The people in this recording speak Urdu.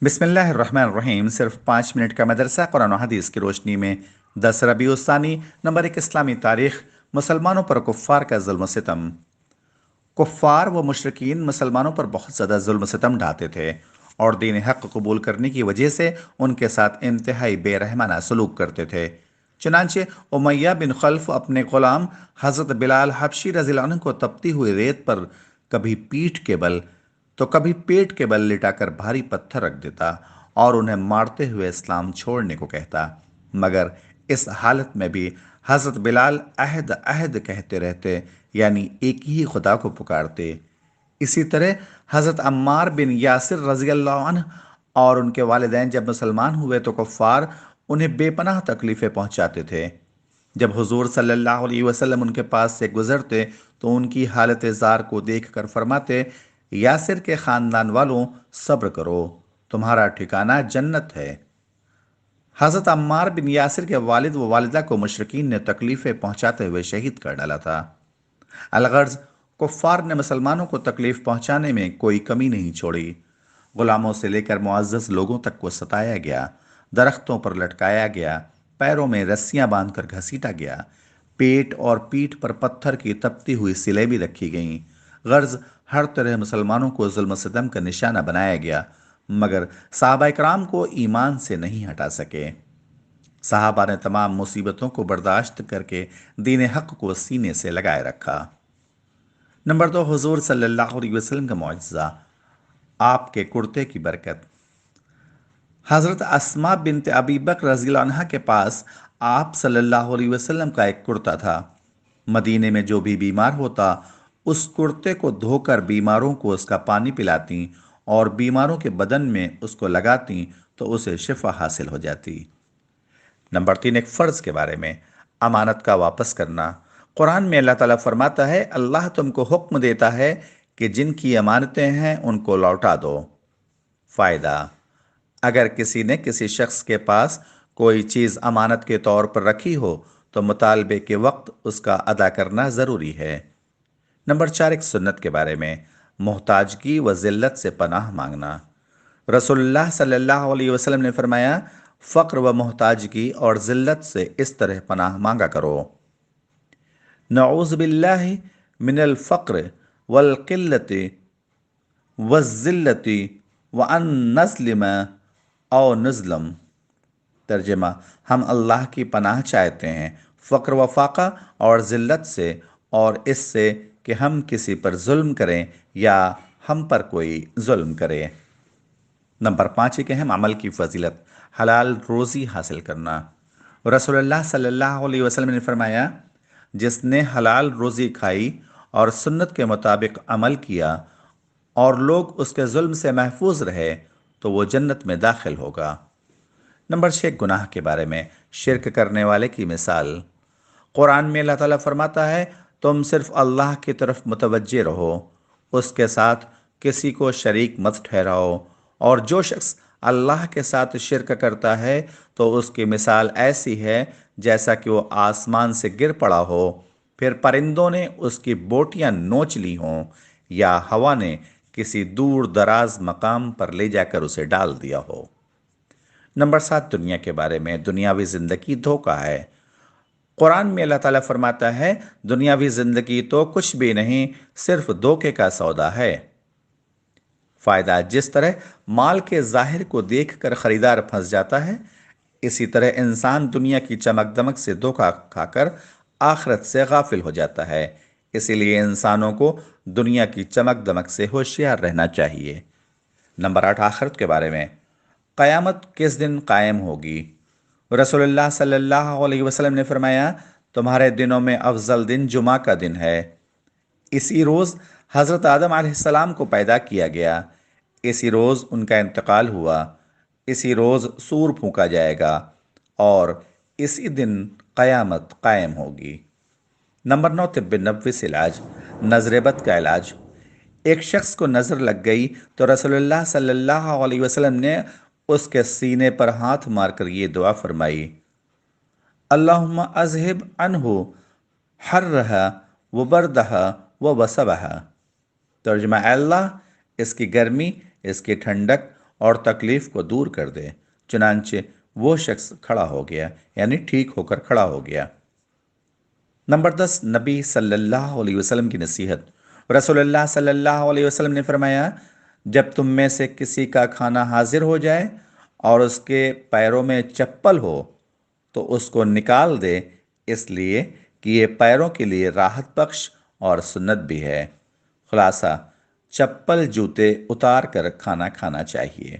بسم اللہ الرحمن الرحیم۔ صرف 5 منٹ کا مدرسہ قرآن و حدیث کی روشنی میں 10 ربیع الثانی نمبر 1 اسلامی تاریخ۔ مسلمانوں پر کفار کا ظلم و ستم۔ کفار و مشرکین مسلمانوں پر بہت زیادہ ظلم و ستم ڈھاتے تھے اور دین حق قبول کرنے کی وجہ سے ان کے ساتھ انتہائی بے رحمانہ سلوک کرتے تھے۔ چنانچہ امیہ بن خلف اپنے غلام حضرت بلال حبشی رضی اللہ عنہ کو تپتی ہوئی ریت پر کبھی پیٹھ کے بل تو کبھی پیٹ کے بل لٹا کر بھاری پتھر رکھ دیتا اور انہیں مارتے ہوئے اسلام چھوڑنے کو کہتا، مگر اس حالت میں بھی حضرت بلال عہد عہد کہتے رہتے، یعنی ایک ہی خدا کو پکارتے۔ اسی طرح حضرت عمار بن یاسر رضی اللہ عنہ اور ان کے والدین جب مسلمان ہوئے تو کفار انہیں بے پناہ تکلیفیں پہنچاتے تھے۔ جب حضور صلی اللہ علیہ وسلم ان کے پاس سے گزرتے تو ان کی حالت زار کو دیکھ کر فرماتے، یاسر کے خاندان والوں صبر کرو، تمہارا ٹھکانہ جنت ہے۔ حضرت عمار بن یاسر کے والد و والدہ کو مشرکین نے تکلیفیں پہنچاتے ہوئے شہید کر ڈالا تھا۔ الغرض کفار نے مسلمانوں کو تکلیف پہنچانے میں کوئی کمی نہیں چھوڑی۔ غلاموں سے لے کر معزز لوگوں تک کو ستایا گیا، درختوں پر لٹکایا گیا، پیروں میں رسیاں باندھ کر گھسیٹا گیا، پیٹ اور پیٹھ پر پتھر کی تپتی ہوئی سلیں بھی رکھی گئیں۔ غرض ہر طرح مسلمانوں کو ظلم و ستم کا نشانہ بنایا گیا، مگر صحابہ کرام کو ایمان سے نہیں ہٹا سکے۔ صحابہ نے تمام مصیبتوں کو برداشت کر کے دین حق کو سینے سے لگائے رکھا۔ نمبر 2، حضور صلی اللہ علیہ وسلم کا معجزہ، آپ کے کرتے کی برکت۔ حضرت اسماء بنت ابی بکر رضی اللہ عنہا کے پاس آپ صلی اللہ علیہ وسلم کا ایک کرتا تھا۔ مدینے میں جو بھی بیمار ہوتا اس کرتے کو دھو کر بیماروں کو اس کا پانی پلاتی اور بیماروں کے بدن میں اس کو لگاتی تو اسے شفا حاصل ہو جاتی۔ نمبر 3، ایک فرض کے بارے میں، امانت کا واپس کرنا۔ قرآن میں اللہ تعالیٰ فرماتا ہے، اللہ تم کو حکم دیتا ہے کہ جن کی امانتیں ہیں ان کو لوٹا دو۔ فائدہ: اگر کسی نے کسی شخص کے پاس کوئی چیز امانت کے طور پر رکھی ہو تو مطالبے کے وقت اس کا ادا کرنا ضروری ہے۔ نمبر 4، ایک سنت کے بارے میں، محتاجگی و ذلت سے پناہ مانگنا۔ رسول اللہ صلی اللہ علیہ وسلم نے فرمایا، فقر و محتاجگی اور ذلت سے اس طرح پناہ مانگا کرو، نعوذ باللہ من الفقر والقلت والذلت وان نظلم او نظلم۔ ترجمہ: ہم اللہ کی پناہ چاہتے ہیں فقر و فاقہ اور ذلت سے، اور اس سے کہ ہم کسی پر ظلم کریں یا ہم پر کوئی ظلم کرے۔ نمبر 5، ایک اہم عمل کی فضیلت، حلال روزی حاصل کرنا۔ رسول اللہ صلی اللہ علیہ وسلم نے فرمایا، جس نے حلال روزی کھائی اور سنت کے مطابق عمل کیا اور لوگ اس کے ظلم سے محفوظ رہے تو وہ جنت میں داخل ہوگا۔ نمبر 6، گناہ کے بارے میں، شرک کرنے والے کی مثال۔ قرآن میں اللہ تعالیٰ فرماتا ہے، تم صرف اللہ کی طرف متوجہ رہو، اس کے ساتھ کسی کو شریک مت ٹھہراؤ، اور جو شخص اللہ کے ساتھ شرک کرتا ہے تو اس کی مثال ایسی ہے جیسا کہ وہ آسمان سے گر پڑا ہو، پھر پرندوں نے اس کی بوٹیاں نوچ لی ہوں یا ہوا نے کسی دور دراز مقام پر لے جا کر اسے ڈال دیا ہو۔ نمبر 7، دنیا کے بارے میں، دنیاوی زندگی دھوکہ ہے۔ قرآن میں اللہ تعالیٰ فرماتا ہے، دنیاوی زندگی تو کچھ بھی نہیں، صرف دھوکے کا سودا ہے۔ فائدہ: جس طرح مال کے ظاہر کو دیکھ کر خریدار پھنس جاتا ہے، اسی طرح انسان دنیا کی چمک دمک سے دھوکہ کھا کر آخرت سے غافل ہو جاتا ہے۔ اسی لیے انسانوں کو دنیا کی چمک دمک سے ہوشیار رہنا چاہیے۔ نمبر 8، آخرت کے بارے میں، قیامت کس دن قائم ہوگی؟ رسول اللہ صلی اللہ علیہ وسلم نے فرمایا، تمہارے دنوں میں افضل دن جمعہ کا دن ہے۔ اسی روز حضرت آدم علیہ السلام کو پیدا کیا گیا، اسی روز ان کا انتقال ہوا، اسی روز سور پھونکا جائے گا اور اسی دن قیامت قائم ہوگی۔ نمبر 9، طب نبوی سے علاج، نظر بد کا علاج۔ ایک شخص کو نظر لگ گئی تو رسول اللہ صلی اللہ علیہ وسلم نے اس کے سینے پر ہاتھ مار کر یہ دعا فرمائی، اللہم اذہب عنہ حرہا وبردہا ووسبہا۔ ترجمہ: اے اللہ، اس کی گرمی، اس کی ٹھنڈک اور تکلیف کو دور کر دے۔ چنانچہ وہ شخص کھڑا ہو گیا، یعنی ٹھیک ہو کر کھڑا ہو گیا۔ نمبر 10، نبی صلی اللہ علیہ وسلم کی نصیحت۔ رسول اللہ صلی اللہ علیہ وسلم نے فرمایا، جب تم میں سے کسی کا کھانا حاضر ہو جائے اور اس کے پیروں میں چپل ہو تو اس کو نکال دے، اس لیے کہ یہ پیروں کے لیے راحت بخش اور سنت بھی ہے۔ خلاصہ، چپل جوتے اتار کر کھانا کھانا چاہیے۔